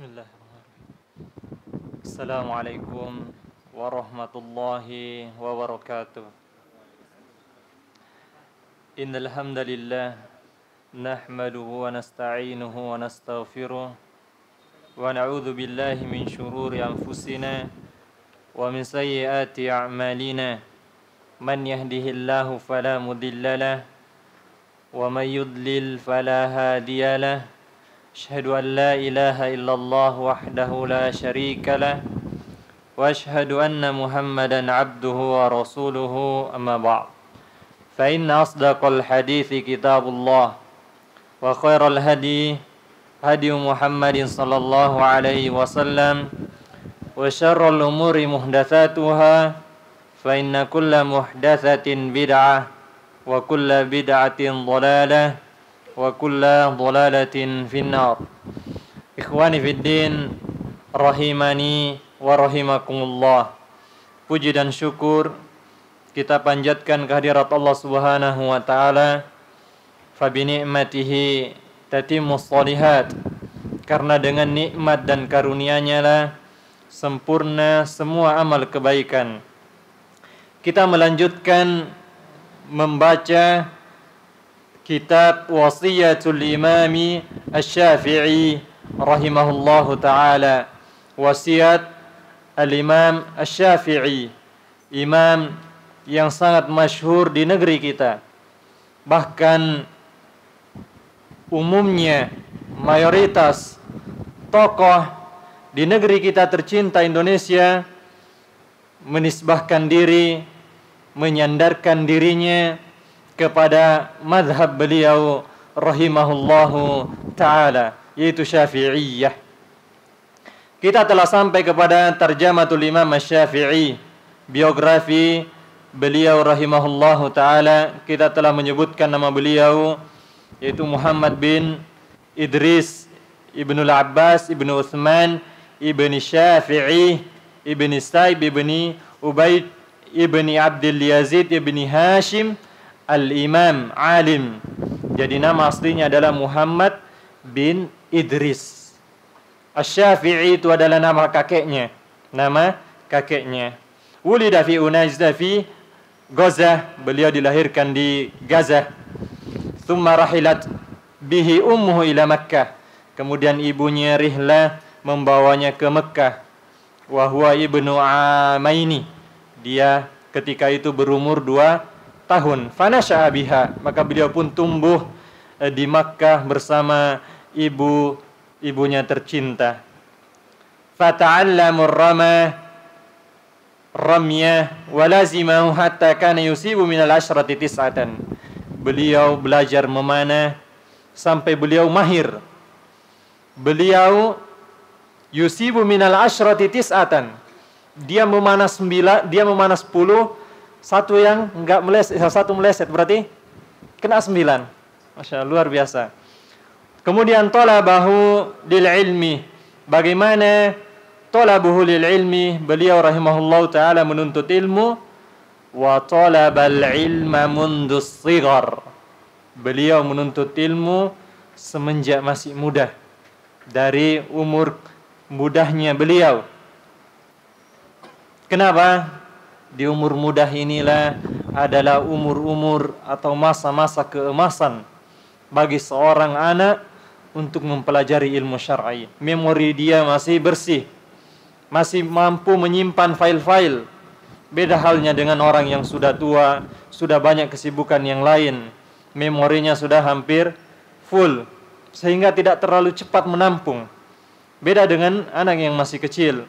Bismillahirrahmanirrahim. Assalamualaikum warahmatullahi wabarakatuh. Innal hamdalillah nahmaduhu wa nasta'inuhu wa nastaghfiruh wa na'udzu billahi min shururi anfusina wa min sayyiati a'malina. Man yahdihillahu fala mudilla lahu wa man yudlil fala hadiya lahu. Asyhadu an la ilaha illallah wahdahu la syarika lah wa asyhadu anna Muhammadan abduhu wa rasuluhu amma ba'd. Fa inna asdaqal hadithi kitabullah wa khairal hadi Muhammadin sallallahu alaihi wasallam wa syarrul umuri muhdatsatuha fa inna kulla muhdatsatin bid'ah wa kulla bid'atin dhalalah wa kulla dhalalatin finnar. Ikhwani fiddin rahimani wa rahimakumullah. Puji dan syukur kita panjatkan kehadirat Allah Subhanahu wa taala. Fa bi ni'matihi tatimmus shalihat. Karena dengan nikmat dan karunia-Nya lah sempurna semua amal kebaikan. Kita melanjutkan membaca kitab Wasiyatul Imami Asy-Syafi'i rahimahullahu ta'ala. Wasiat Al-Imam Asy-Syafi'i, imam yang sangat masyhur di negeri kita. Bahkan umumnya mayoritas tokoh di negeri kita tercinta Indonesia menisbahkan diri, menyandarkan dirinya kepada madhab beliau rahimahullahu ta'ala, yaitu Syafi'iyah. Kita telah sampai kepada Tarjamatul Imam Asy-Syafi'i, biografi beliau rahimahullahu ta'ala. Kita telah menyebutkan nama beliau, yaitu Muhammad bin Idris Ibnul Abbas Ibnu Utsman Ibni Syafi'i Ibni Saib Ibni Ubaid Ibni Abdul Yazid Ibni Hashim Al-Imam Alim. Jadi nama aslinya adalah Muhammad bin Idris. Asy-Syafi'i itu adalah nama kakeknya. Nama kakeknya. Wulida fi Unajda fi Gaza. Beliau dilahirkan di Gaza. Thumma rahilat bihi ummuhu ila Makkah. Kemudian ibunya rihlah membawanya ke Mekkah. Wa huwa ibnu amaini. Dia ketika itu berumur 2 tahun. Fanasha'a biha, maka beliau pun tumbuh di Makkah bersama ibunya tercinta. Fata'allamur ramya wa lazimahu hatta kana yusibu minal asyrati tis'atan. Beliau belajar memanah sampai beliau mahir. Beliau yusibu minal asyrati tis'atan. Dia memanah 9, dia memanah 10. Satu yang enggak meleset, satu meleset berarti kena 9. Masya Allah, luar biasa. Kemudian talabahu lil ilmi. Bagaimana talabuhu lil ilmi? Beliau rahimahullahu ta'ala menuntut ilmu. Wa talabal ilma mundus sigar. Beliau menuntut ilmu semenjak masih muda. Dari umur mudahnya beliau. Kenapa? Di umur muda inilah adalah umur-umur atau masa-masa keemasan bagi seorang anak untuk mempelajari ilmu syar'i. Memori dia masih bersih, masih mampu menyimpan file-file. Beda halnya dengan orang yang sudah tua, sudah banyak kesibukan yang lain. Memorinya sudah hampir full, sehingga tidak terlalu cepat menampung. Beda dengan anak yang masih kecil.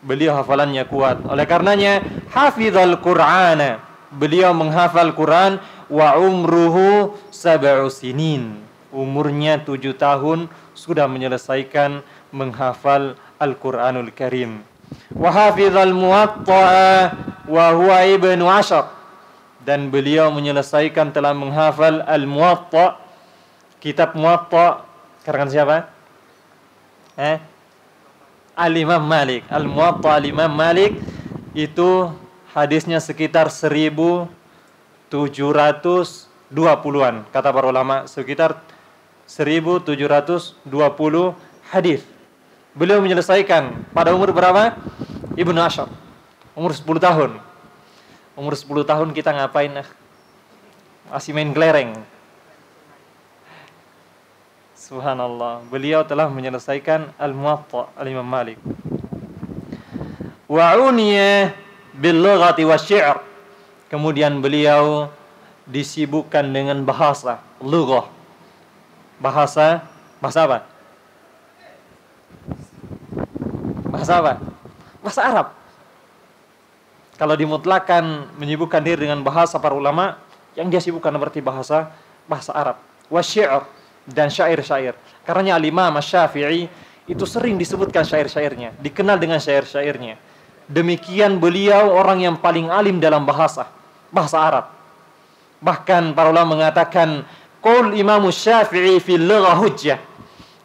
Beliau hafalannya kuat. Oleh karenanya hafizal Qur'ana. Beliau menghafal Quran wa umruhu 7 sinin. Umurnya 7 tahun sudah menyelesaikan menghafal Al-Qur'anul Karim. Wa hafizal Muwatta wa huwa ibnu 10. Dan beliau menyelesaikan telah menghafal Al-Muwatta. Kitab Muwatta karangan siapa? Al-Imam Malik. Al-Muwatta Al-Imam Malik itu hadisnya sekitar 1720-an. Kata para ulama sekitar 1720 hadis. Beliau menyelesaikan pada umur berapa? Ibnu Ashar. Umur 10 tahun. Umur 10 tahun kita ngapain? Masih main kelereng. Subhanallah. Beliau telah menyelesaikan Al-Muwatta Al-Imam Malik. Wa uniya bil lughati wasy-syi'r. Kemudian beliau disibukkan dengan bahasa, lughah. Bahasa apa? Bahasa apa? Bahasa Arab. Kalau dimutlakan menyibukkan diri dengan bahasa para ulama, yang dia sibukkan berarti bahasa Arab. Wasy-syi'r, dan syair-syair. Karena Al-Imam Asy-Syafi'i itu sering disebutkan syair-syairnya, dikenal dengan syair-syairnya. Demikian beliau orang yang paling alim dalam bahasa Arab. Bahkan para ulama mengatakan qaul Imam Syafi'i fil lughah hujjah.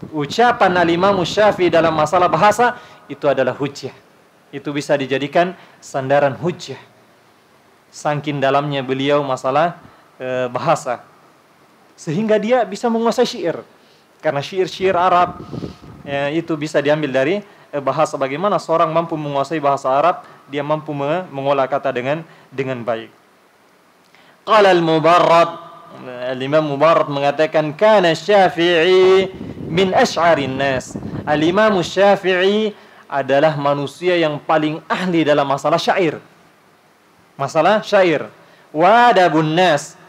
Ucapan Al-Imam Syafi'i dalam masalah bahasa itu adalah hujjah. Itu bisa dijadikan sandaran hujjah. Saking dalamnya beliau masalah bahasa. Sehingga dia bisa menguasai syair. Karena syair-syair Arab itu bisa diambil dari bahasa. Bagaimana seorang mampu menguasai bahasa Arab, dia mampu mengolah kata dengan baik. Qala al-Mubarrad, Al-Imam Mubarrad mengatakan kana Syafi'i min asy'arin nas. Al-Imam Syafi'i adalah manusia yang paling ahli dalam masalah syair. Masalah syair. Wa adabun nas,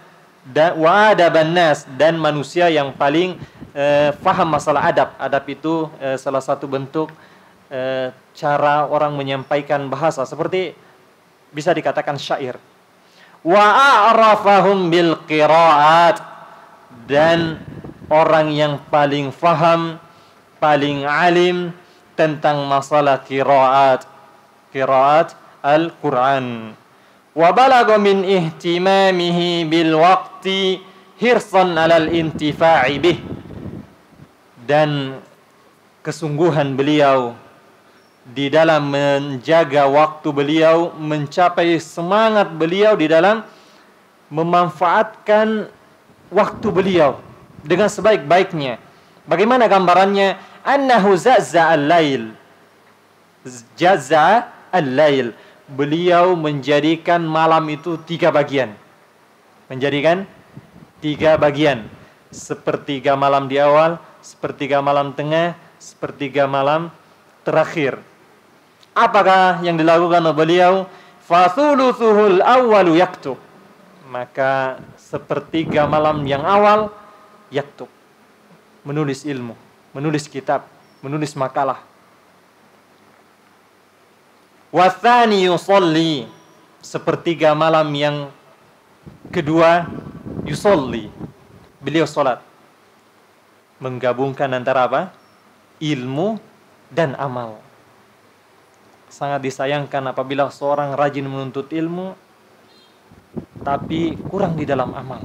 dan manusia yang paling faham masalah adab. Adab itu salah satu bentuk cara orang menyampaikan bahasa, seperti bisa dikatakan syair. Wa a'rafahum bil qiraat, dan orang yang paling faham, paling alim tentang masalah qiraat Al-Quran. Wa balagha min ihtimamihi bil waqti hirsan 'alal intifa'i bih, dan kesungguhan beliau di dalam menjaga waktu beliau, mencapai semangat beliau di dalam memanfaatkan waktu beliau dengan sebaik-baiknya. Bagaimana gambarannya? Annahu zazza al-lail. Jazza al-lail. Beliau menjadikan malam itu 3 bagian. Menjadikan 3 bagian. Sepertiga malam di awal, sepertiga malam tengah, sepertiga malam terakhir. Apakah yang dilakukan oleh beliau? Fathuluthuhul awwalu yaktub. Maka sepertiga malam yang awal yaktub. Menulis ilmu, menulis kitab, menulis makalah. Wathani yusolli. Sepertiga malam yang kedua yusolli. Beliau salat. Menggabungkan antara apa? Ilmu dan amal. Sangat disayangkan apabila seorang rajin menuntut ilmu tapi kurang di dalam amal.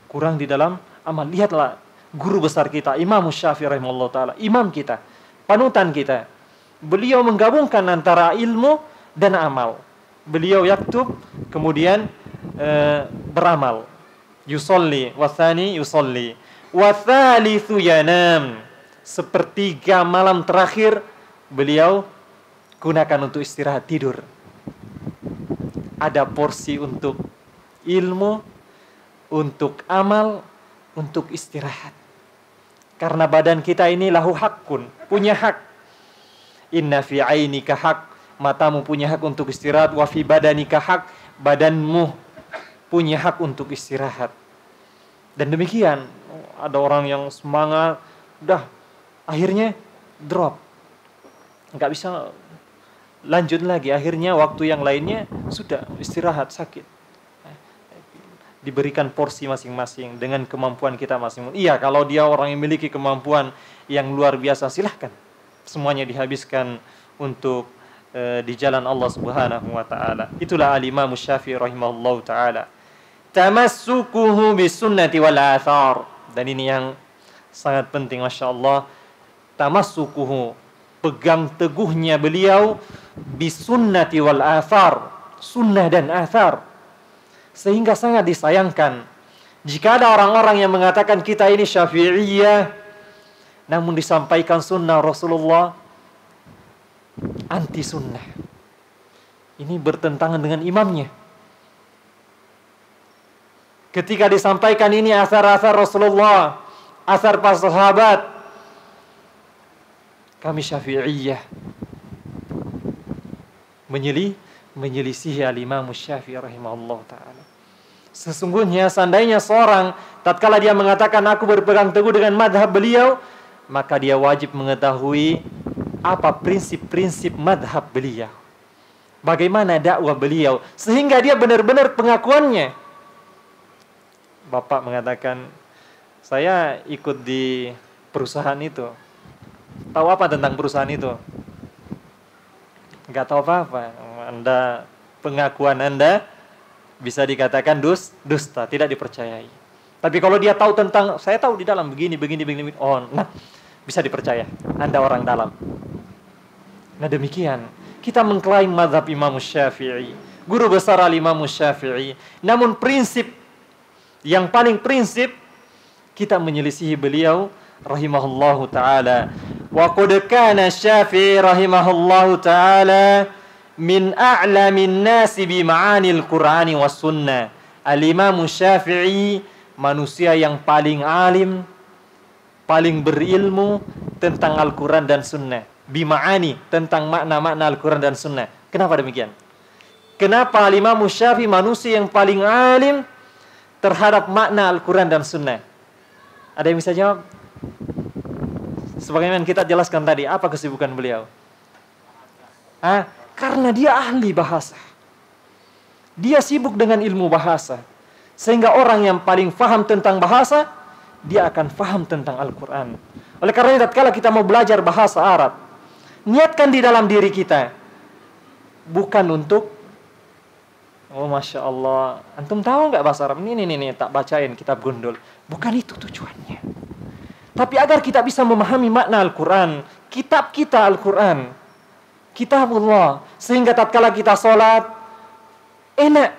Kurang di dalam amal. Lihatlah guru besar kita, Imam Syafi'i rahimahullah ta'ala, imam kita, panutan kita. Beliau menggabungkan antara ilmu dan amal. Beliau yaktub, kemudian beramal. Yusolli, wathani yusolli, wathalithu yanam. Sepertiga malam terakhir beliau gunakan untuk istirahat, tidur. Ada porsi untuk ilmu, untuk amal, untuk istirahat. Karena badan kita ini lahu haqqun, punya hak. Inna fi ainika haq, matamu punya hak untuk istirahat. Wa fi badanika haq, badanmu punya hak untuk istirahat. Dan demikian, ada orang yang semangat, udah akhirnya drop, nggak bisa lanjut lagi. Akhirnya waktu yang lainnya sudah istirahat, sakit. Diberikan porsi masing-masing dengan kemampuan kita masing-masing. Iya, kalau dia orang yang memiliki kemampuan yang luar biasa, silahkan. Semuanya dihabiskan untuk di jalan Allah Subhanahu wa taala. Itulah Al-Imam Syafi'i rahimahullahu taala. Tamassukuhu bisunnati wal athar. Dan ini yang sangat penting, Masya Allah. Tamassukuhu, pegang teguhnya beliau, bisunnati wal athar, sunnah dan athar. Sehingga sangat disayangkan jika ada orang-orang yang mengatakan kita ini Syafi'iyah, namun disampaikan sunnah Rasulullah, anti sunnah. Ini bertentangan dengan imamnya. Ketika disampaikan ini asar-asar Rasulullah, asar para sahabat, kami Syafi'iyah menyelisihi al-Imam Syafi'i rahimahullah ta'ala. Sesungguhnya seandainya seorang tatkala dia mengatakan aku berpegang teguh dengan madhab beliau, maka dia wajib mengetahui apa prinsip-prinsip madhab beliau, bagaimana dakwah beliau, sehingga dia benar-benar pengakuannya. Bapak mengatakan, saya ikut di perusahaan itu. Tahu apa tentang perusahaan itu? Enggak tahu apa-apa. Anda, pengakuan Anda bisa dikatakan dusta, tidak dipercayai. Tapi kalau dia tahu tentang, saya tahu di dalam begini, oh, nah, bisa dipercaya. Anda orang dalam. Nah demikian, kita mengklaim mazhab Imam Syafi'i, guru besar al-Imam Syafi'i. Namun prinsip, yang paling prinsip, kita menyelisihi beliau rahimahullahu ta'ala. Wa qad kana Syafi'i rahimahullahu ta'ala min a'lamin nasi bi ma'anil Qur'ani was sunnah. Al-Imam Syafi'i manusia yang paling alim, paling berilmu tentang Al-Quran dan Sunnah. Bima'ani, tentang makna-makna Al-Quran dan Sunnah. Kenapa demikian? Kenapa Al-Imam Syafi'i manusia yang paling alim terhadap makna Al-Quran dan Sunnah? Ada yang bisa jawab? Sebagaimana kita jelaskan tadi, apa kesibukan beliau? Karena dia ahli bahasa. Dia sibuk dengan ilmu bahasa. Sehingga orang yang paling faham tentang bahasa, dia akan faham tentang Al-Quran. Oleh karena itu, tatkala kita mau belajar bahasa Arab, niatkan di dalam diri kita. Bukan untuk, oh Masya Allah, antum tahu nggak bahasa Arab? Ini, tak bacain kitab gundul. Bukan itu tujuannya. Tapi agar kita bisa memahami makna Al-Quran, kitab kita Al-Quran, kitabullah, sehingga tatkala kita sholat, enak,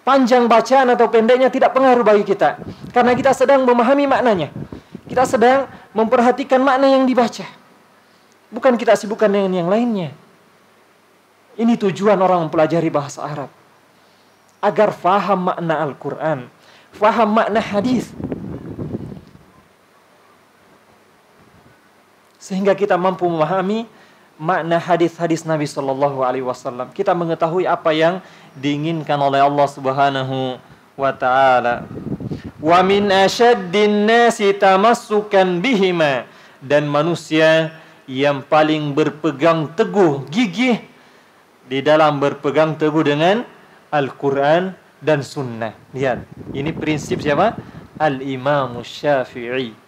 panjang bacaan atau pendeknya tidak pengaruh bagi kita, karena kita sedang memahami maknanya, kita sedang memperhatikan makna yang dibaca, bukan kita sibukkan dengan yang lainnya. Ini tujuan orang mempelajari bahasa Arab, agar faham makna Al-Quran, faham makna hadis, sehingga kita mampu memahami makna hadis-hadis Nabi Sallallahu Alaihi Wasallam. Kita mengetahui apa yang diinginkan oleh Allah Subhanahu wa Ta'ala. Wa min asyaddin nasi tamassukan bihima, dan manusia yang paling berpegang teguh, gigih di dalam berpegang teguh dengan Al-Quran dan Sunnah. Lihat, ini prinsip siapa? Al-Imam Syafi'i.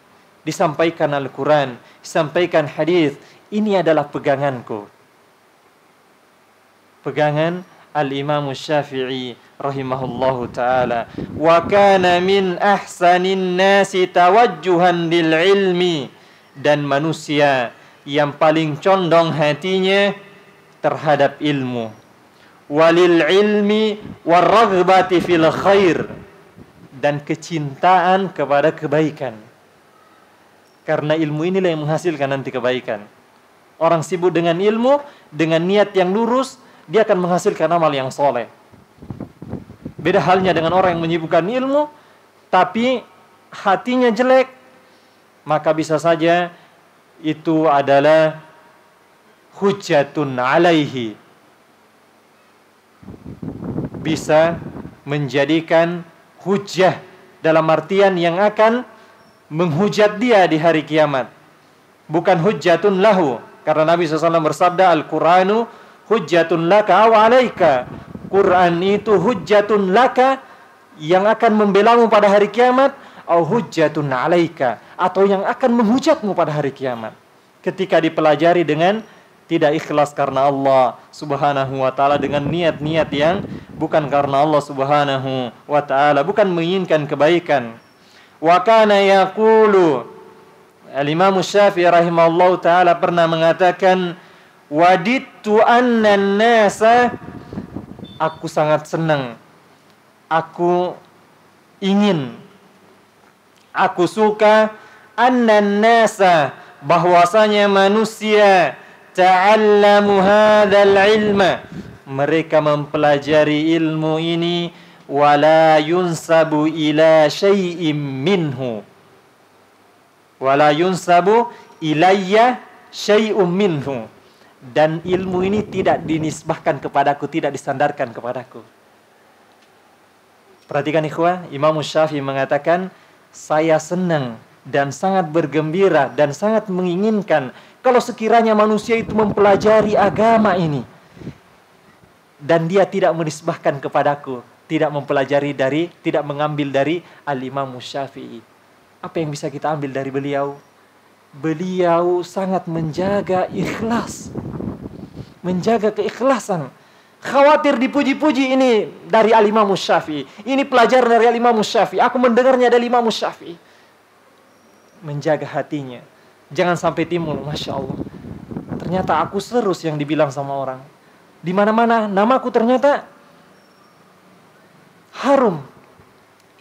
Disampaikan Al-Quran, disampaikan hadis, ini adalah peganganku. Pegangan Al-Imam Syafi'i rahimahullahu ta'ala. Wa kana min ahsanin nasi tawajjuhan lil ilmi, dan manusia yang paling condong hatinya terhadap ilmu. Walil ilmi warraghbati fil khair, dan kecintaan kepada kebaikan. Karena ilmu inilah yang menghasilkan nanti kebaikan. Orang sibuk dengan ilmu, dengan niat yang lurus, dia akan menghasilkan amal yang soleh. Beda halnya dengan orang yang menyibukkan ilmu, tapi hatinya jelek, maka bisa saja itu adalah hujjatun alaihi. Bisa menjadikan hujjah dalam artian yang akan menghujat dia di hari kiamat. Bukan hujjatun lahu. Karena Nabi SAW bersabda, Al-Quranu hujjatun laka aw alaika. Quran itu hujjatun laka, yang akan membelamu pada hari kiamat, aw hujjatun alaika, atau yang akan menghujatmu pada hari kiamat. Ketika dipelajari dengan tidak ikhlas karena Allah Subhanahu wa ta'ala, dengan niat-niat yang bukan karena Allah Subhanahu wa ta'ala, bukan menginginkan kebaikan. Wa kana yaqulu, Al-Imam Syafi'i rahimahullahu ta'ala pernah mengatakan, wadittu anna nasa, aku sangat senang, aku ingin, aku suka, anna nasa, bahwasanya manusia ta'allamu hadzal ilma, mereka mempelajari ilmu ini, wala yunsabu ila syai'im minhu, wala yunsabu ilayya syai'um minhu, dan ilmu ini tidak dinisbahkan kepadaku, tidak disandarkan kepadaku. Perhatikan ikhwah, Imam Syafi'i mengatakan, saya senang dan sangat bergembira dan sangat menginginkan kalau sekiranya manusia itu mempelajari agama ini dan dia tidak menisbahkan kepadaku, tidak mempelajari dari, tidak mengambil dari Al-Imam Syafi'i. Apa yang bisa kita ambil dari beliau? Beliau sangat menjaga ikhlas, menjaga keikhlasan. Khawatir dipuji-puji, ini dari Al-Imam Syafi'i, ini pelajaran dari Al-Imam Syafi'i, aku mendengarnya dari Imam Syafi'i. Menjaga hatinya, jangan sampai timbul, Masya Allah, ternyata aku terus yang dibilang sama orang. Di mana-mana namaku ternyata harum.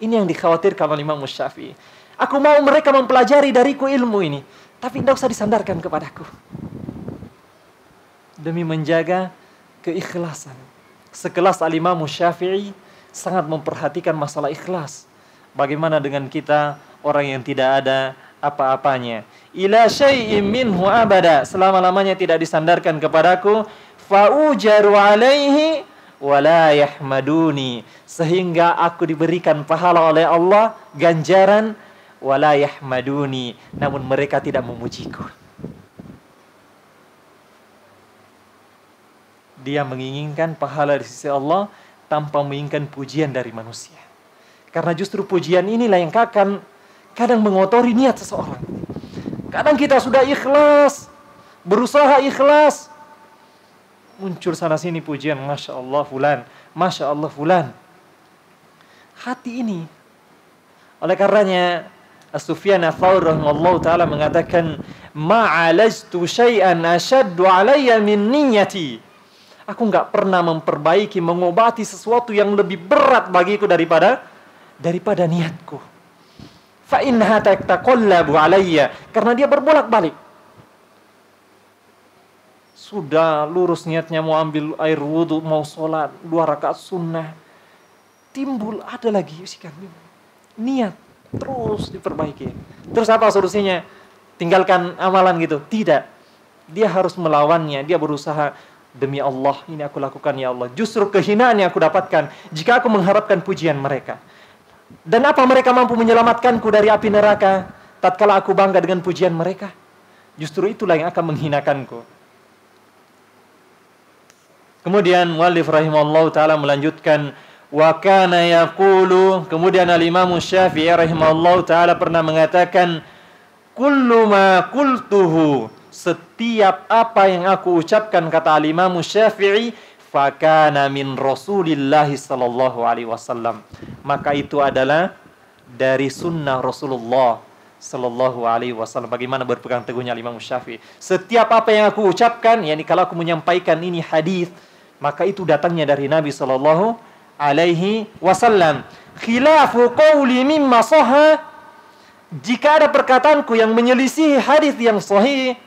Ini yang dikhawatirkan oleh Imam Syafi'i. Aku mau mereka mempelajari dariku ilmu ini, tapi tidak usah disandarkan kepadaku. Demi menjaga keikhlasan. Sekelas Al-Imam Syafi'i sangat memperhatikan masalah ikhlas. Bagaimana dengan kita, orang yang tidak ada apa-apanya? Ila syai'im minhu abada, selama-lamanya tidak disandarkan kepadaku. Fa'ujaru alaihi wala yahmaduni, sehingga aku diberikan pahala oleh Allah, ganjaran, wala yahmaduni, namun mereka tidak memujiku. Dia menginginkan pahala di sisi Allah tanpa menginginkan pujian dari manusia. Karena justru pujian inilah yang kadang mengotori niat seseorang. Kadang kita sudah ikhlas, berusaha ikhlas, muncul sana sini pujian, Masya Allah fulan, Masya Allah fulan. Hati ini, oleh karenanya As-Sufyan Ats-Tsauri rahimahullah ta'ala mengatakan, ma'alajtu syai'an ashaddu alayya min niyyati. Aku enggak pernah memperbaiki, mengobati sesuatu yang lebih berat bagiku daripada niatku. Fa innaha taqallabu alayya, karena dia berbolak-balik. Sudah lurus niatnya mau ambil air wudu, mau sholat 2 rakaat sunnah, timbul ada lagi bisikan niat, terus diperbaiki. Terus apa solusinya? Tinggalkan amalan gitu? Tidak. Dia harus melawannya. Dia berusaha, demi Allah ini aku lakukan ya Allah. Justru kehinaan yang aku dapatkan jika aku mengharapkan pujian mereka. Dan apa mereka mampu menyelamatkanku dari api neraka tatkala aku bangga dengan pujian mereka? Justru itulah yang akan menghinakanku. Kemudian muallif rahimahullah ta'ala melanjutkan, wa kana yaqulu, kemudian Al-Imam Syafi'i rahimahullah ta'ala pernah mengatakan, kullu ma qultuhu, setiap apa yang aku ucapkan, kata Al-Imam Syafi'i, fakana min Rasulillah sallallahu alaihi wasallam, maka itu adalah dari sunnah Rasulullah sallallahu alaihi wasallam. Bagaimana berpegang teguhnya Imam Syafi'i, setiap apa yang aku ucapkan, yakni kalau aku menyampaikan ini hadis, maka itu datangnya dari Nabi sallallahu alaihi wasallam. Khilafu qawli mimma sahha, jika ada perkataanku yang menyelisihi hadis yang sahih,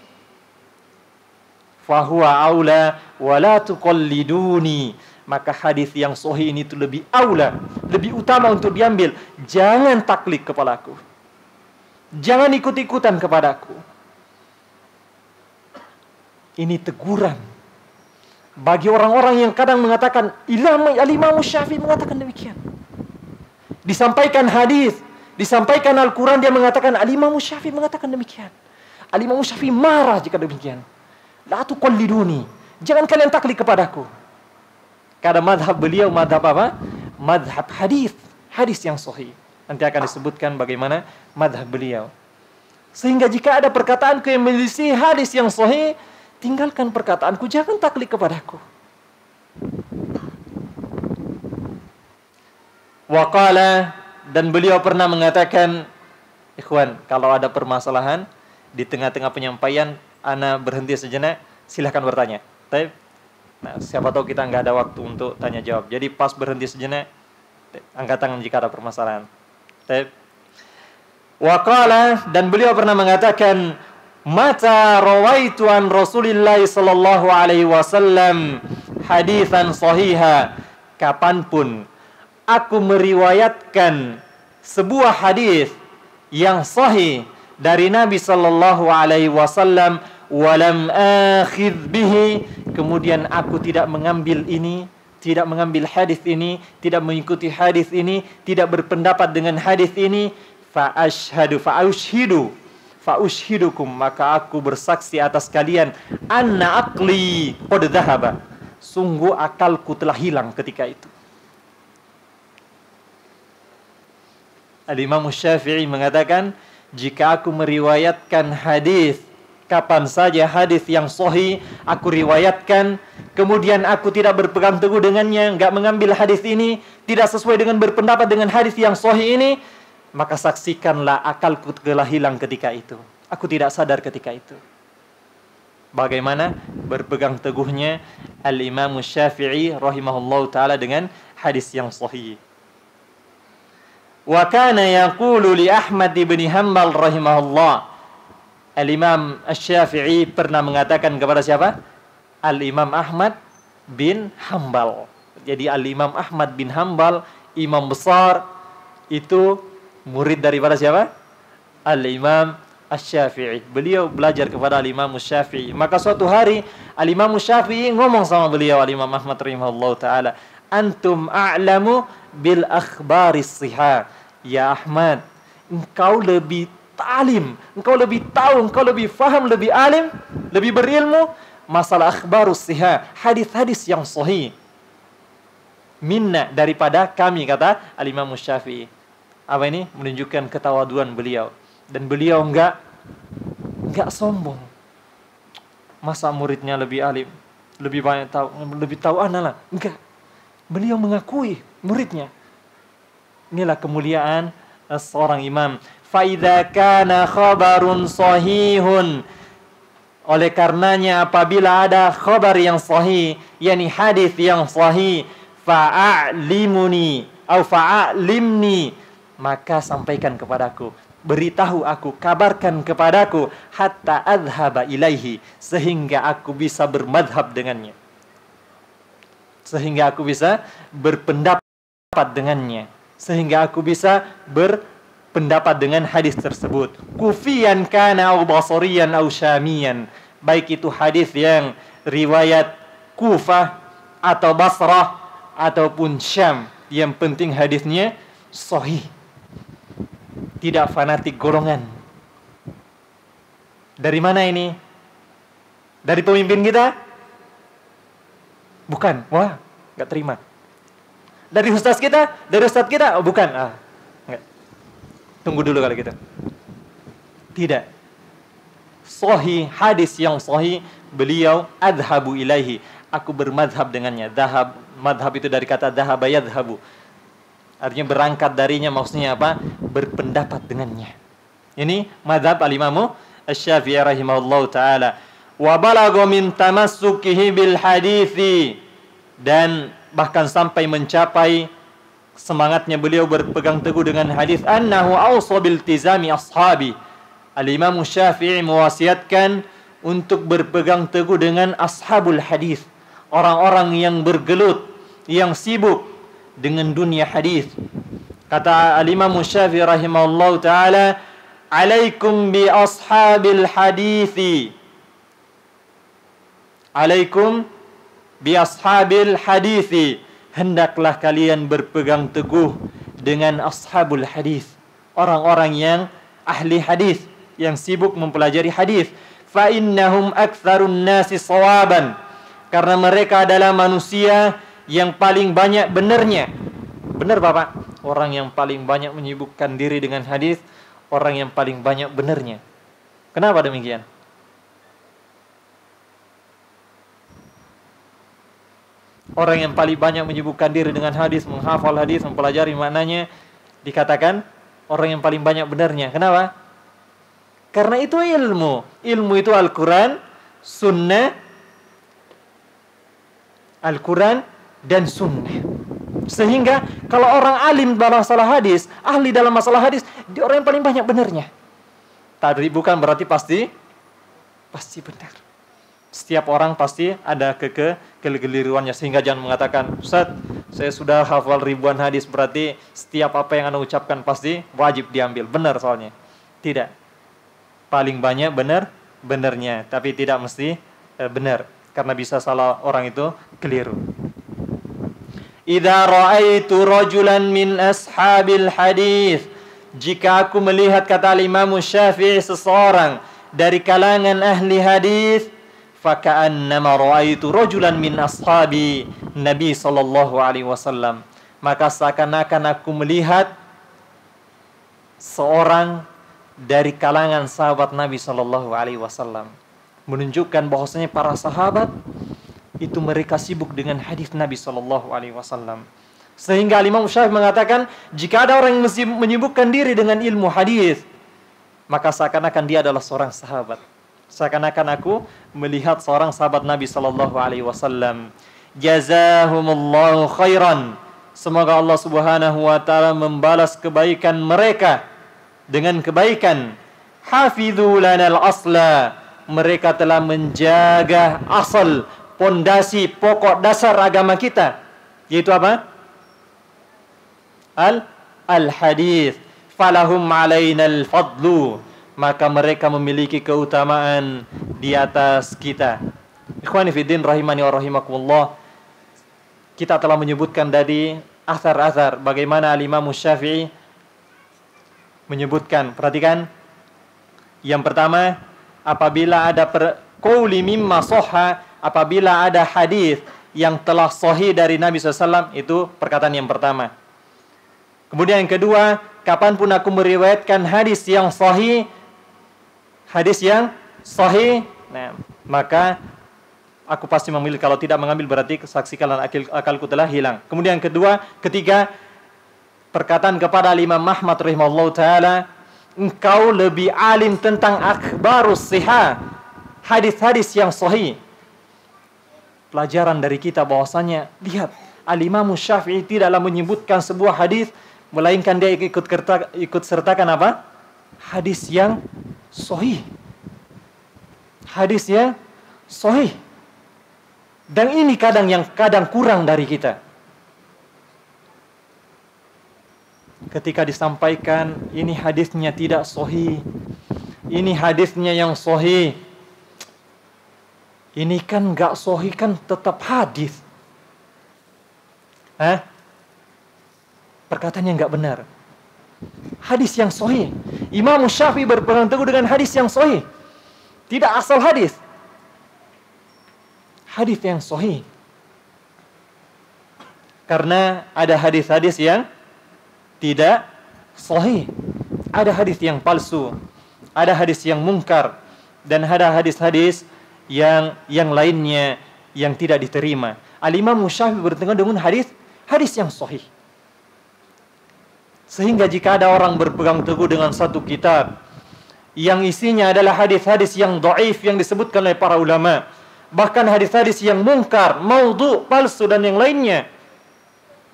fahuwa aula wala tuqalliduni, maka hadis yang sahih ini itu lebih aula, lebih utama untuk diambil. Jangan taklid kepadaku, jangan ikut-ikutan kepadaku. Ini teguran bagi orang-orang yang kadang mengatakan, Al-Imam Syafi'i mengatakan demikian. Disampaikan hadis, disampaikan Al-Quran, dia mengatakan Al-Imam Syafi'i mengatakan demikian. Al-Imam Syafi'i marah jika demikian. La tuqalliduni, jangan kalian taklid kepadaku. Karena madhab beliau madhab apa? Madhab hadis, hadis yang sahih. Nanti akan disebutkan bagaimana madhab beliau. Sehingga jika ada perkataanku yang menyelisih hadis yang sahih, tinggalkan perkataanku, jangan taklid kepadaku. Waqala, dan beliau pernah mengatakan, ikhwan, kalau ada permasalahan di tengah-tengah penyampaian, ana berhenti sejenak, silahkan bertanya. Nah, siapa tahu kita nggak ada waktu untuk tanya jawab. Jadi pas berhenti sejenak, angkat tangan jika ada permasalahan. Waqala, dan beliau pernah mengatakan, Mata rawaitu an Rasulillah sallallahu alaihi wasallam haditsan sahiha. Kapanpun aku meriwayatkan sebuah hadis yang sahih dari Nabi sallallahu alaihi wasallam, walam akhidh bihi, kemudian aku tidak mengambil ini, tidak mengambil hadis ini, tidak mengikuti hadis ini, tidak berpendapat dengan hadis ini, fa'ushhidukum, maka aku bersaksi atas kalian, anna aqli qad dhahaba, sungguh akalku telah hilang ketika itu. Al-Imam Syafi'i mengatakan, jika aku meriwayatkan hadis, kapan saja hadis yang sahih aku riwayatkan, kemudian aku tidak berpegang teguh dengannya, enggak mengambil hadis ini, tidak sesuai dengan berpendapat dengan hadis yang sahih ini, maka saksikanlah akalku telah hilang ketika itu. Aku tidak sadar ketika itu. Bagaimana berpegang teguhnya Al-Imam Syafi'i rahimahullahu ta'ala dengan hadis yang sahih. Wa kana yaqulu li Ahmad bin Hanbal rahimahullah. Al-Imam Syafi'i pernah mengatakan kepada siapa? Al-Imam Ahmad bin Hanbal. Jadi Al-Imam Ahmad bin Hanbal, imam besar, itu murid daripada siapa? Al-Imam Asy-Syafi'i. Beliau belajar kepada Al-Imam Asy-Syafi'i. Maka suatu hari Al-Imam Asy-Syafi'i ngomong sama beliau, Al-Imam Ahmad rahimahullahu ta'ala, antum a'lamu bil akhbaris sihah. Ya Ahmad, engkau lebih alim, engkau lebih tahu, engkau lebih faham, lebih alim, lebih berilmu masalah akhbarus sihah, hadis-hadis yang sahih, minna, daripada kami, kata Al-Imam Asy-Syafi'i. Apa ini? Menunjukkan ketawaduan beliau. Dan beliau enggak sombong. Masa muridnya lebih alim, lebih banyak tahu, lebih tahu ana lah. Enggak. Beliau mengakui muridnya. Inilah kemuliaan seorang imam. Fa idza kana khabarun sahihun, oleh karenanya apabila ada khabar yang sahih, yakni hadis yang sahih, fa'alimuni atau fa'alimni, maka sampaikan kepadaku, beritahu aku, kabarkan kepadaku, hatta adhaba ilaihi, sehingga aku bisa bermadhab dengannya, sehingga aku bisa berpendapat dengannya, sehingga aku bisa berpendapat dengan hadis tersebut. Kufiyan kana au basariyan au syamiyan, baik itu hadis yang riwayat Kufah atau Basrah ataupun Syam, yang penting hadisnya sahih, tidak fanatik golongan. Dari mana ini? Dari pemimpin kita? Bukan. Wah, nggak terima. Dari ustaz kita? Dari ustaz kita? Oh, bukan. Enggak. Tunggu dulu kalau gitu. Tidak. Sahih, hadis yang sahih, beliau adhabu ilaihi, aku bermadhab dengannya. Madhab itu dari kata dhahaba yadhabu, artinya berangkat darinya, maksudnya apa? Berpendapat dengannya. Ini madhab al-Imam Asy-Syafi'i rahimahullahu ta'ala. Wa balagha min tamassukihi bil hadithi, dan bahkan sampai mencapai semangatnya beliau berpegang teguh dengan hadis, annahu awsa bil tizami ashabi. Al-Imam Syafi'i mewasiatkan untuk berpegang teguh dengan ashabul hadis, orang-orang yang bergelut, yang sibuk dengan dunia hadis. Kata Al-Imam Syafi'i rahimahullahu ta'ala, alaikum bi ashabil hadithi, alaikum bi ashabil hadithi, hendaklah kalian berpegang teguh dengan ashabul hadis, orang-orang yang ahli hadis, yang sibuk mempelajari hadis. Fa innahum aktsarun nasi shawaban, karena mereka adalah manusia yang paling banyak benarnya. Benar Bapak? Orang yang paling banyak menyibukkan diri dengan hadis, orang yang paling banyak benarnya. Kenapa demikian? Orang yang paling banyak menyibukkan diri dengan hadis, menghafal hadis, mempelajari maknanya, dikatakan orang yang paling banyak benarnya. Kenapa? Karena itu ilmu. Ilmu itu Al-Quran, Sunnah, Al-Quran dan Sunnah. Sehingga kalau orang alim dalam masalah hadis, ahli dalam masalah hadis, dia orang yang paling banyak benarnya. Tadi bukan berarti pasti pasti benar. Setiap orang pasti ada kekeliruannya, sehingga jangan mengatakan, Ustaz, saya sudah hafal ribuan hadis, berarti setiap apa yang Anda ucapkan pasti wajib diambil. Benar soalnya. Tidak. Paling banyak benarnya, tapi tidak mesti benar. Karena bisa salah orang itu keliru. Idza ra'aitu rajulan min ashabil hadis, jika aku melihat, kata Imam Syafi'i, seseorang dari kalangan ahli hadis, faka'annama ra'aitu rajulan min ashabi Nabi sallallahu alaihi wasallam, maka seakan-akan aku melihat seorang dari kalangan sahabat Nabi sallallahu alaihi wasallam, menunjukkan bahwasanya para sahabat itu mereka sibuk dengan hadis Nabi sallallahu alaihi wasallam. Sehingga Imam Syafi'i mengatakan, jika ada orang yang menyibukkan diri dengan ilmu hadis, maka seakan-akan dia adalah seorang sahabat. Seakan-akan aku melihat seorang sahabat Nabi sallallahu alaihi wasallam. Jazahumullahu khairan. Semoga Allah Subhanahu wa taala membalas kebaikan mereka dengan kebaikan. Hafidhu lanal asla. Mereka telah menjaga asal, pondasi, pokok dasar agama kita, yaitu apa? Al-hadis. Falahum alaina al-fadlu. Maka mereka memiliki keutamaan di atas kita. Ikhwani fiddin rahimani wa rahimakumullah. Kita telah menyebutkan dari athar-athar bagaimana Imam Syafi'i menyebutkan. Perhatikan. Yang pertama, apabila ada qauli mimma sahha, apabila ada hadis yang telah sahih dari Nabi SAW, itu perkataan yang pertama. Kemudian yang kedua, kapanpun aku meriwayatkan hadis yang sahih, nah, maka aku pasti memilih. Kalau tidak mengambil, berarti saksikan akalku telah hilang. Kemudian yang ketiga, perkataan kepada Imam Ahmad rahimahullah ta'ala, engkau lebih alim tentang akhbarus sihah, hadis-hadis yang sahih. Pelajaran dari kita bahwasanya, lihat, Al-Imam Syafi'i tidaklah menyebutkan sebuah hadis, melainkan dia ikut sertakan apa? Hadis yang sahih. Hadis yang sahih. Dan ini kadang kurang dari kita. Ketika disampaikan, ini hadisnya tidak sahih, ini hadisnya yang sahih. Ini kan gak sahih, kan tetap hadis. Perkataan yang gak benar. Hadis yang sahih. Imam Syafi'i berpegang teguh dengan hadis yang sahih. Tidak asal hadis. Hadis yang sahih. Karena ada hadis-hadis yang tidak sahih. Ada hadis yang palsu. Ada hadis yang mungkar. Dan ada hadis-hadis yang lainnya yang tidak diterima. Al-Imam Syafi'i berpegang dengan hadis yang sahih. Sehingga jika ada orang berpegang teguh dengan satu kitab yang isinya adalah hadis-hadis yang dhaif yang disebutkan oleh para ulama, bahkan hadis-hadis yang mungkar, maudhu, palsu dan yang lainnya,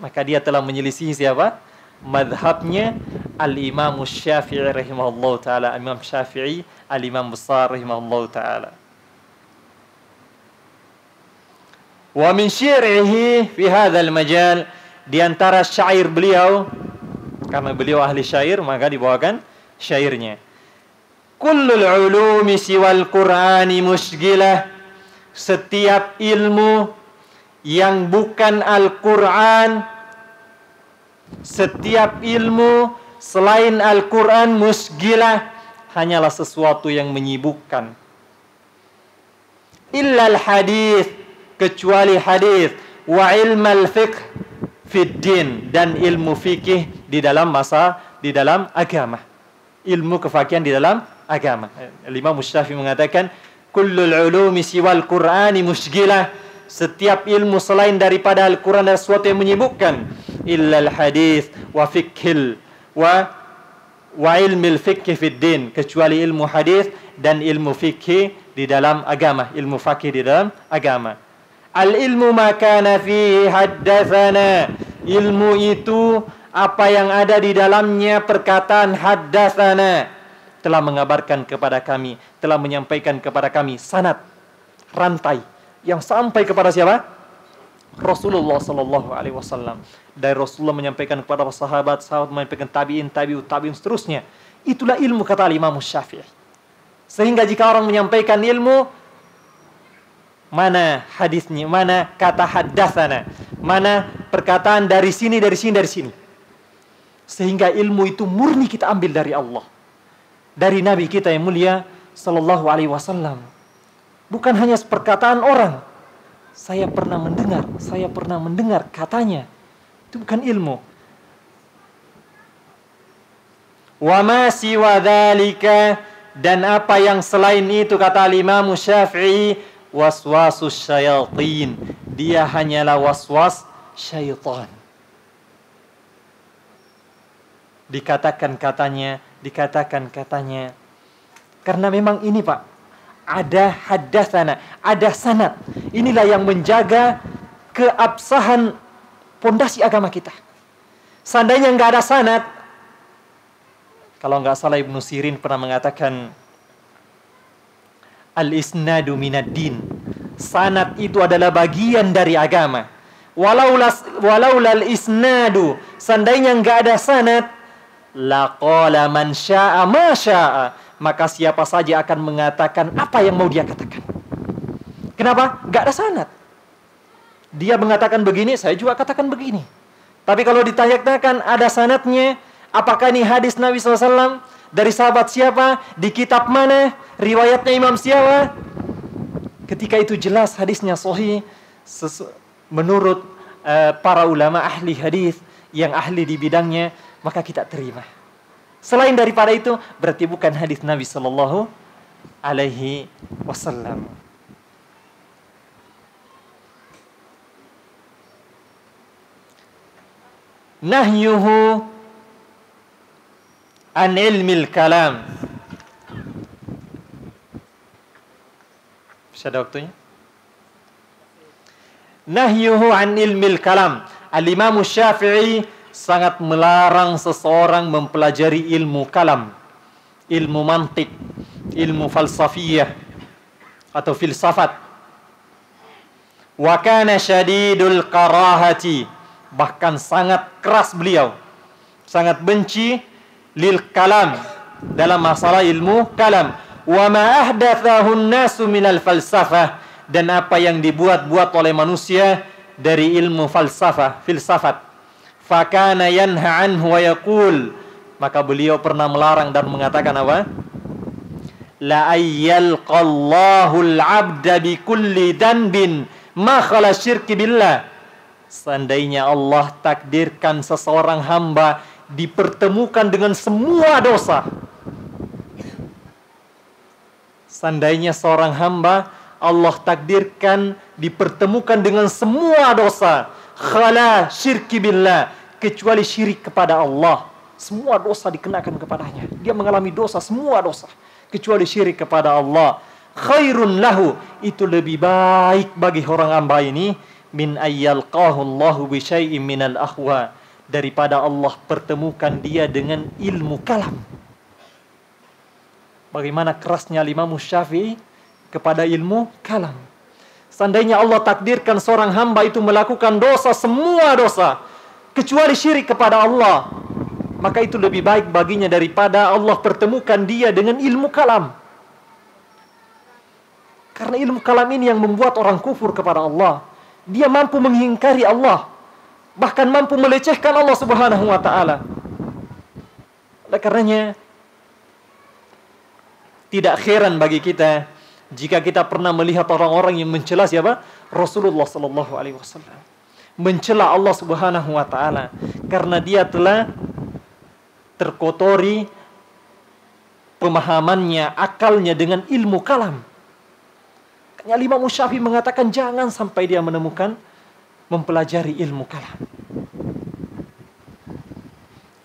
maka dia telah menyelisihi siapa? Madhabnya Al-Imam Syafi'i rahimahullah ta'ala. Imam Syafi'i, Al-Imam besar rahimahullah ta'ala. Wa min syi'rihi fi hadzal majal, di antara syair beliau, karena beliau ahli syair, maka dibawakan syairnya. Kullul ulumi siwal Qur'ani musgilah. Setiap ilmu yang bukan Al-Qur'an, setiap ilmu selain Al-Qur'an musgilah, hanyalah sesuatu yang menyibukkan. Illal hadis, kecuali hadis, wa ilmal fiqh fid din, dan ilmu fikih di dalam agama. Ilmu kefakihan di dalam agama. Imam Syafi'i mengatakan, kullul ulumi siwal Qur'ani musgilah. Setiap ilmu selain daripada Al-Quran adalah sesuatu yang menyibukkan. Illal hadis wa fikhil wa ilmil fikhi fid din, kecuali ilmu hadis dan ilmu fikih di dalam agama. Ilmu fakih di dalam agama. Al-ilmu ma kana fihi haddatsana. Ilmu itu apa yang ada di dalamnya perkataan haddatsana. telah mengabarkan kepada kami, telah menyampaikan kepada kami sanad, rantai yang sampai kepada siapa? Rasulullah sallallahu alaihi wasallam. Dari Rasulullah menyampaikan kepada sahabat, sahabat menyampaikan tabi'in, tabi'in seterusnya. Itulah ilmu kata Imam Syafi'i. Sehingga jika orang menyampaikan ilmu, mana hadisnya, mana kata haddatsana, mana perkataan dari sini, dari sini, dari sini. Sehingga ilmu itu murni kita ambil dari Allah, dari Nabi kita yang mulia sallallahu alaihi wasallam. Bukan hanya perkataan orang. Saya pernah mendengar katanya. Itu bukan ilmu. Wa ma siwa dzalika, dan apa yang selain itu kata Imam Syafi'i, waswasus syayatin. Dia hanyalah waswas syaitan. Dikatakan katanya. Karena memang ini Pak, ada haddatsana, ada sanad. Inilah yang menjaga keabsahan pondasi agama kita. Seandainya nggak ada sanad, kalau nggak salah Ibnu Sirin pernah mengatakan, al-isnadu minad-din. Sanad itu adalah bagian dari agama. Walaulal isnadu, seandainya nggak ada sanad, laqala man syaa ma syaa, maka siapa saja akan mengatakan apa yang mau dia katakan. Kenapa? Nggak ada sanad. Dia mengatakan begini, saya juga katakan begini. Tapi kalau ditanyakan ada sanadnya, apakah ini hadis Nabi SAW? Dari sahabat siapa? Di kitab mana? Riwayatnya imam siapa? Ketika itu jelas hadisnya sahih menurut para ulama ahli hadis yang ahli di bidangnya, maka kita terima. Selain daripada itu, berarti bukan hadis Nabi sallallahu alaihi wasallam. Nahyuhu an ilmil kalam. Ada waktunya? Nahyuhu an ilmil kalam. Al-Imam Syafi'i sangat melarang seseorang mempelajari ilmu kalam, ilmu mantik, ilmu falsafiyah atau filsafat. Wa kana syadidul karahati, bahkan sangat keras beliau, sangat benci lil kalam, dalam masalah ilmu kalam. Wa ma ahdathahu an-nasu minal falsafah, dan apa yang dibuat-buat oleh manusia dari ilmu falsafah, filsafat. Fakana yanha anhu wa yaqul, maka beliau pernah melarang dan mengatakan apa? La ayyalqallahu al-'abda bi kulli dhanbin ma khala syirki billah. Seandainya Allah takdirkan seseorang hamba dipertemukan dengan semua dosa. Seandainya seorang hamba Allah takdirkan dipertemukan dengan semua dosa, khala syirki billah, kecuali syirik kepada Allah. Semua dosa dikenakan kepadanya. Dia mengalami dosa, semua dosa, kecuali syirik kepada Allah. Khairun lahu, itu lebih baik bagi orang hamba ini, min ayyalqahu Allahu bi syai'in minal akhwa, daripada Allah pertemukan dia dengan ilmu kalam. Bagaimana kerasnya Imam Syafi'i kepada ilmu kalam. Seandainya Allah takdirkan seorang hamba itu melakukan dosa, semua dosa, kecuali syirik kepada Allah, maka itu lebih baik baginya daripada Allah pertemukan dia dengan ilmu kalam. Karena ilmu kalam ini yang membuat orang kufur kepada Allah. Dia mampu mengingkari Allah, bahkan mampu melecehkan Allah Subhanahu wa ta'ala. Oleh karenanya, tidak heran bagi kita jika kita pernah melihat orang-orang yang mencela siapa? Rasulullah sallallahu alaihi wasallam. Mencela Allah Subhanahu wa taala karena dia telah terkotori pemahamannya, akalnya dengan ilmu kalam. Kayaknya Imam Syafi'i mengatakan jangan sampai dia menemukan mempelajari ilmu kalam.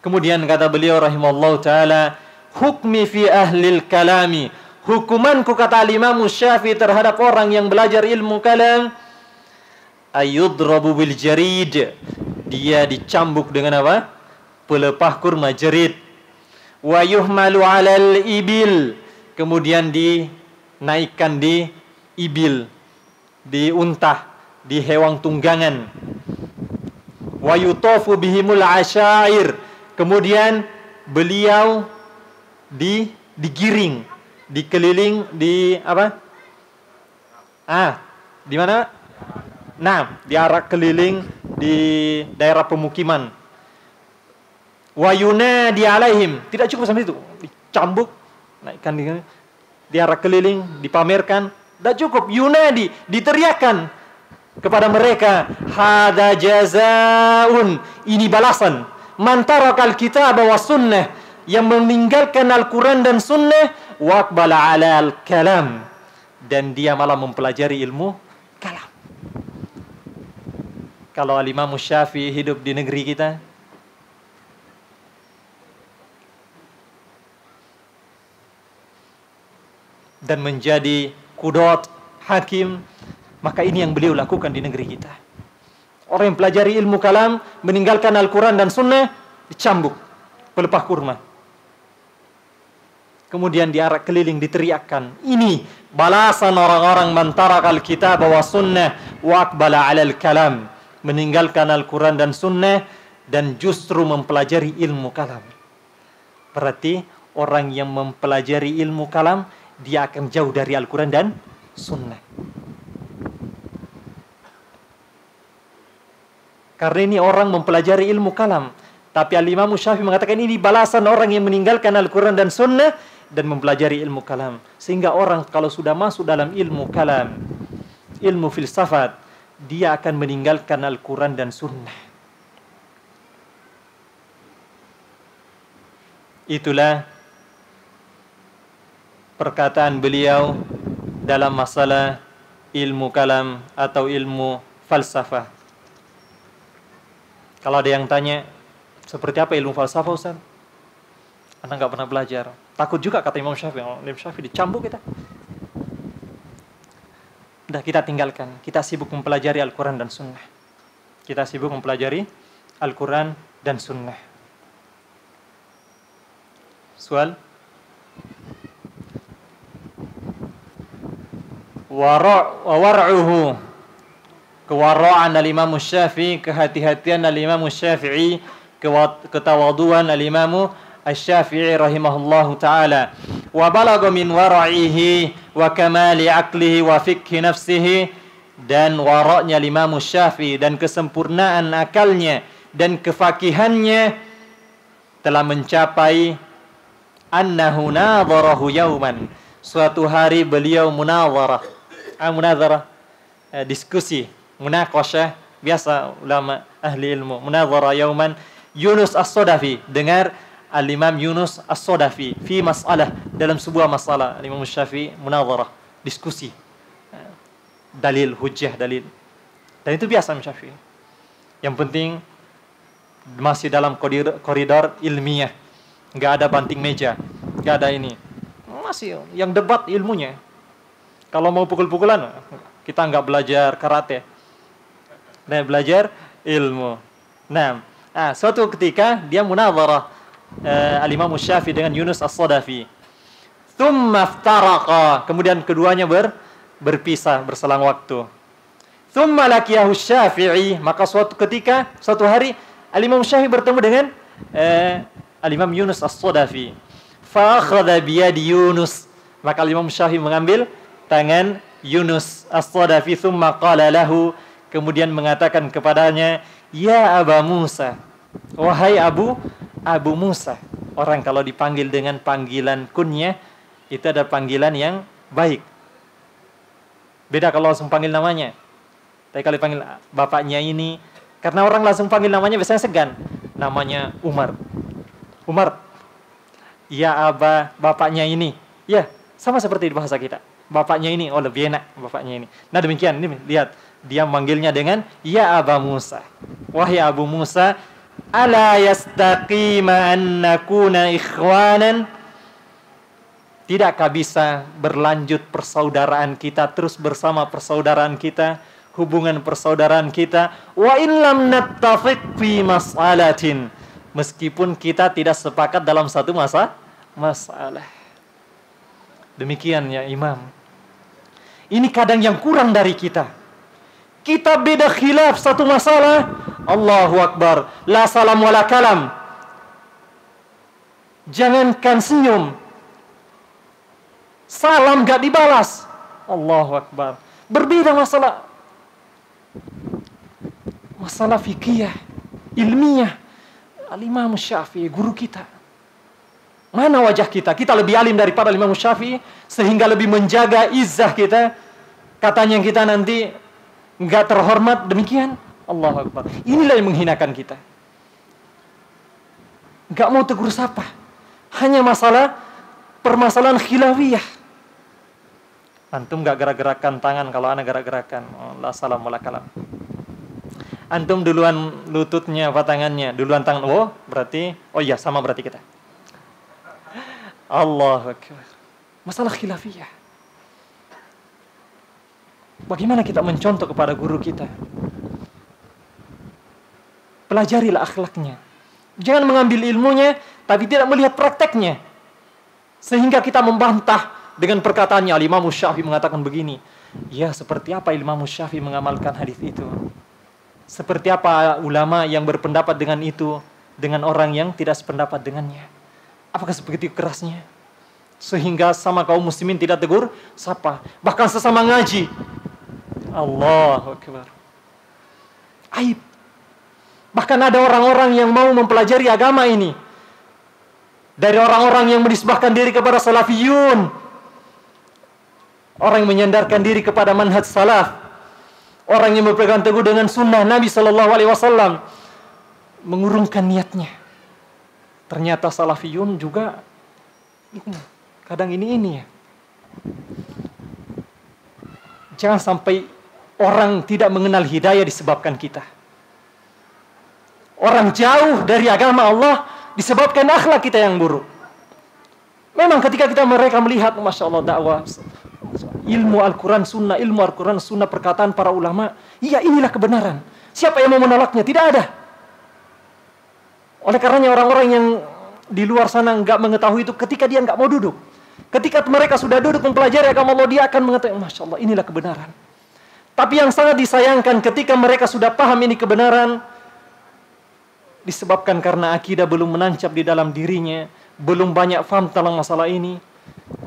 Kemudian kata beliau rahimallahu taala, hukmi fi ahlil kalami, hukumanku kata Imam Syafi'i terhadap orang yang belajar ilmu kalam, ayudrabu bil jarid, dia dicambuk dengan apa? Pelepah kurma, jarid. Wa yuhmalu 'alal ibil. Kemudian dinaikkan di ibil, di unta, di hewan tunggangan. Wa yutafu bihimul asyair. Kemudian beliau digiring, dikeliling di apa? Di mana? Nah, diarak keliling di daerah pemukiman. Wa yunadi alaihim. Tidak cukup sampai itu. Dicambuk, naikkan diarak keliling, dipamerkan. Tidak cukup. Yunadi, diteriakkan kepada mereka. Hada jazaun. Ini balasan. Man tarakal kitab wa sunnah. Yang meninggalkan Al-Quran dan sunnah. Wa aqbala ala al-kalam. Dan dia malah mempelajari ilmu kalam. Kalau Al-Imam Syafi'i hidup di negeri kita, dan menjadi kudot, hakim, maka ini yang beliau lakukan di negeri kita. Orang yang pelajari ilmu kalam, meninggalkan Al-Quran dan sunnah, dicambuk, pelepah kurma. Kemudian diarak keliling, diteriakkan. Ini balasan orang-orang man tarakal kitab wa sunnah wa aqbala 'alal kalam. Meninggalkan Al-Quran dan sunnah dan justru mempelajari ilmu kalam. Berarti orang yang mempelajari ilmu kalam, dia akan jauh dari Al-Quran dan sunnah. Karena ini orang mempelajari ilmu kalam. Tapi Al-Imam Syafi'i mengatakan ini balasan orang yang meninggalkan Al-Quran dan sunnah dan mempelajari ilmu kalam. Sehingga orang kalau sudah masuk dalam ilmu kalam, ilmu filsafat, dia akan meninggalkan Al-Quran dan sunnah. Itulah perkataan beliau dalam masalah ilmu kalam atau ilmu falsafah. Kalau ada yang tanya, seperti apa ilmu falsafah, Ustaz? Anda nggak pernah belajar. Takut juga kata Imam Syafi'i. Imam Syafi'i dicambuk kita. Udah kita tinggalkan. Kita sibuk mempelajari Al-Quran dan Sunnah. Kita sibuk mempelajari Al-Quran dan Sunnah. Soal? Wara'uhu. Kewara'an al-Imam Syafi'i, kehati-hatian al-Imam Syafi'i, ketawaduan al-Imam Syafi'i rahimahullahu ta'ala. Wa balagha min wara'ihi wa kamali aqlihi wa fiqhi nafsihi. Dan wara'nya Imam Syafi'i dan kesempurnaan akalnya dan kefakihannya telah mencapai annahu nadharahu yauman. Suatu hari beliau munadharah. Diskusi, munaqasyah, biasa ulama ahli ilmu. Munadharah yauman Yunus As-Sodafi. Dengar Al-Imam Yunus As-Sodafi fi masalah, dalam sebuah masalah Al-Imam Syafi'i munadharah, diskusi, dalil, hujjah, dalil. Dan itu biasa Imam Syafi'i. Yang penting masih dalam koridor ilmiah, nggak ada banting meja, nggak ada ini. Masih yang debat ilmunya. Kalau mau pukul-pukulan, kita nggak belajar karate, nah belajar ilmu. Nah, suatu ketika dia munadharah Al-Imam Syafi'i dengan Yunus As-Sodafi. Thumma iftaraqa, kemudian keduanya berpisah berselang waktu. Thumma laqiyahu Syafi'i, maka suatu ketika, suatu hari Al-Imam Syafi'i bertemu dengan Al-Imam Yunus As-Sodafi. Fa akhadha bi yadi Yunus, maka Al-Imam Syafi'i mengambil tangan Yunus As-Sodafi. Thumma qala lahu, kemudian mengatakan kepadanya, ya Aba Musa, wahai Abu Musa. Orang kalau dipanggil dengan panggilan kunyah, itu ada panggilan yang baik. Beda kalau langsung panggil namanya. Tapi kalau dipanggil bapaknya ini, karena orang langsung panggil namanya biasanya segan. Namanya Umar. Ya Aba, bapaknya ini. Ya, sama seperti di bahasa kita. Bapaknya ini, oh lebih enak bapaknya ini. Nah demikian, ini lihat. Dia memanggilnya dengan ya Aba Musa. Wahai Abu Musa, ala yastaqima an nakuna ikhwanan. Tidakkah bisa berlanjut persaudaraan kita, terus bersama persaudaraan kita, hubungan persaudaraan kita. Wa illam nattafiq fi mas'alatin, meskipun kita tidak sepakat dalam satu masalah. Demikian ya Imam. Ini kadang yang kurang dari kita. Kita beda khilaf satu masalah, Allahu Akbar, la salam wala kalam. Jangankan senyum, salam gak dibalas. Allahu Akbar. Berbeda masalah fikih, ilmiah. Al-Imam Syafi'i, guru kita. Mana wajah kita? Kita lebih alim daripada Imam Syafi'i, sehingga lebih menjaga izzah kita. Katanya kita nanti enggak terhormat, demikian. Allahu Akbar. Inilah yang menghinakan kita. Enggak mau tegur sapa. Hanya permasalahan khilafiyah. Antum enggak gerak-gerakan tangan kalau ana gerak-gerakan. La salam wala kalam. Antum duluan lututnya apa tangannya? Duluan tangan. Oh, berarti iya sama berarti kita. Allahu Akbar. Masalah khilafiyah. Bagaimana kita mencontoh kepada guru kita? Pelajarilah akhlaknya. Jangan mengambil ilmunya, tapi tidak melihat prakteknya. Sehingga kita membantah dengan perkataannya. Al-Imam Syafi'i mengatakan begini. Ya, seperti apa Imam Syafi'i mengamalkan hadis itu? Seperti apa ulama yang berpendapat dengan itu dengan orang yang tidak sependapat dengannya? Apakah seperti kerasnya? Sehingga sama kaum muslimin tidak tegur sapa, bahkan sesama ngaji. Allahu Akbar. Aib. Bahkan ada orang-orang yang mau mempelajari agama ini dari orang-orang yang menisbahkan diri kepada salafiyun, orang yang menyandarkan diri kepada manhaj salaf, orang yang berpegang teguh dengan sunnah Nabi SAW, mengurungkan niatnya. Ternyata salafiyun juga kadang ini ya. Jangan sampai orang tidak mengenal hidayah disebabkan kita. Orang jauh dari agama Allah disebabkan akhlak kita yang buruk. Memang ketika mereka melihat, Masya Allah, dakwah, ilmu Al-Quran Sunnah, perkataan para ulama, iya inilah kebenaran. Siapa yang mau menolaknya? Tidak ada. Oleh karenanya orang-orang yang di luar sana nggak mengetahui itu, ketika dia nggak mau duduk, ketika mereka sudah duduk mempelajari agama Allah, dia akan mengatakan, Masya Allah, inilah kebenaran. Tapi yang sangat disayangkan ketika mereka sudah paham ini kebenaran, disebabkan karena akidah belum menancap di dalam dirinya, belum banyak faham tentang masalah ini,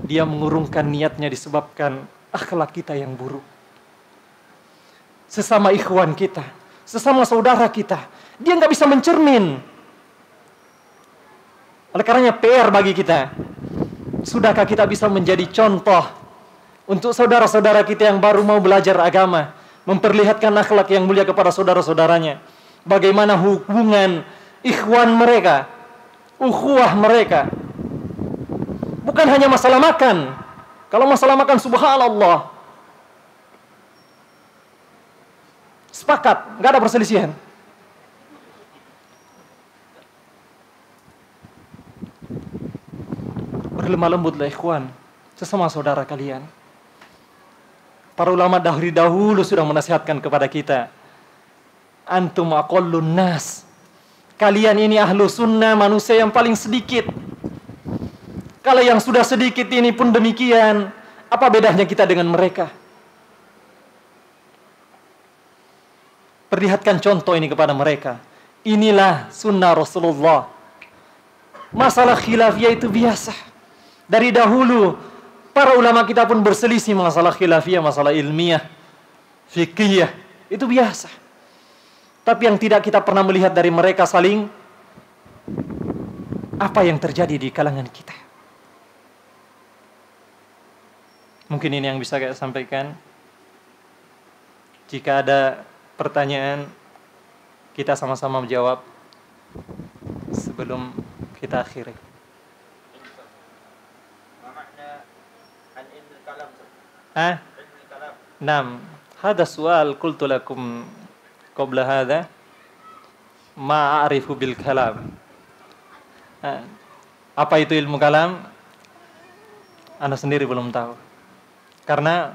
dia mengurungkan niatnya disebabkan akhlak kita yang buruk. Sesama ikhwan kita, sesama saudara kita, dia nggak bisa mencermin. Oleh karenanya PR bagi kita. Sudahkah kita bisa menjadi contoh untuk saudara-saudara kita yang baru mau belajar agama, memperlihatkan akhlak yang mulia kepada saudara-saudaranya? Bagaimana hubungan ikhwan mereka, ukhuwah mereka? Bukan hanya masalah makan. Kalau masalah makan, subhanallah, sepakat, nggak ada perselisihan. Berlemah lembutlah ikhwan, sesama saudara kalian. Para ulama dari dahulu sudah menasihatkan kepada kita. Antum aqallun nas. Kalian ini ahlu sunnah, manusia yang paling sedikit. Kalau yang sudah sedikit ini pun demikian, apa bedanya kita dengan mereka? Perlihatkan contoh ini kepada mereka. Inilah sunnah Rasulullah. Masalah khilafiyah itu biasa. Dari dahulu, para ulama kita pun berselisih masalah khilafiyah, masalah ilmiah, fikih, itu biasa. Tapi yang tidak kita pernah melihat dari mereka saling, apa yang terjadi di kalangan kita. Mungkin ini yang bisa saya sampaikan. Jika ada pertanyaan, kita sama-sama menjawab sebelum kita akhiri. Naam, hada soal qultu lakum qabla hada ma a'rifu bil kalam. Apa itu ilmu kalam? Anda sendiri belum tahu. Karena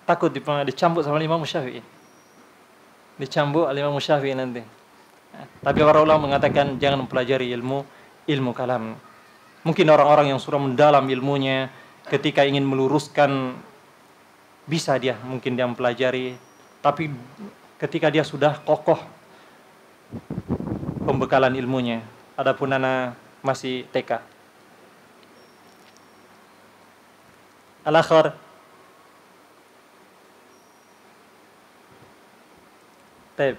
takut dicambuk sama Imam Syafi'i. Dicambuk Imam Syafi'i nanti. Tapi para ulama mengatakan jangan mempelajari ilmu kalam. Mungkin orang-orang yang sudah mendalam ilmunya, ketika ingin meluruskan bisa dia mungkin dia mempelajari, tapi ketika dia sudah kokoh pembekalan ilmunya. Adapun anak masih TK. Al-akhir. Baik.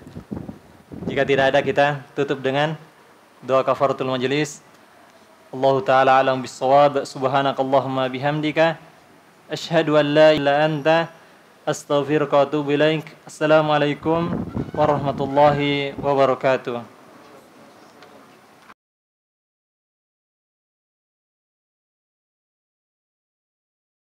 Jika tidak ada, kita tutup dengan doa kafaratul majelis. Allah taala alam bissawab. Subhanakallahumma bihamdika asyhadu an la ilaha illa anta astaghfiruka wa atubu ilaik. Assalamualaikum warahmatullahi wabarakatuh.